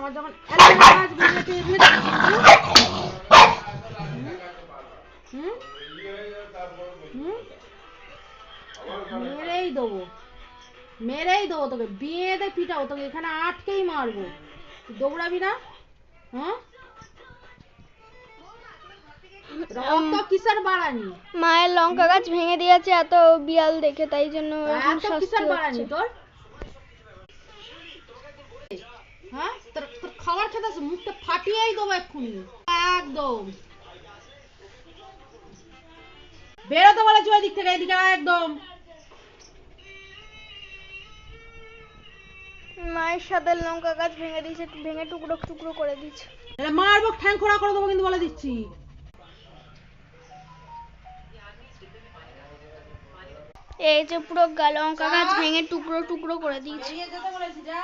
আমার যখন অ্যালোভেরা গাছ মেরেই দেবো তোকে, বেঁধে পিটাবো তোকে, এখানে আটকেই মারবো, দৌড়াবি না? হ্যাঁ, কিসের বাড়ানি? মায়ের লঙ্কা গাছ ভেঙে দিয়েছে এত বিড়াল দেখে, তাই জন্য এত কিসের বাড়ানি তোর? হ্যাঁ, তোর খাবার খেতে আসে, মুখটা ফাটিয়েই দেবো এক্ষুনি একদম। বেরোতে বলেছি ওই দিক থেকে, এদিকে একদম। মায়ের সাথে লঙ্কা গাছ ভেঙে দিয়েছে, ভেঙে টুকরো টুকরো করে দিয়েছে। মারবো, ঠ্যাং খোড়া করে দেবো কিন্তু, বলে দিচ্ছি। এই যে পুরো লঙ্কা গাছ ভেঙে টুকরো টুকরো করে দিয়েছে। যেতে বলেছি যা।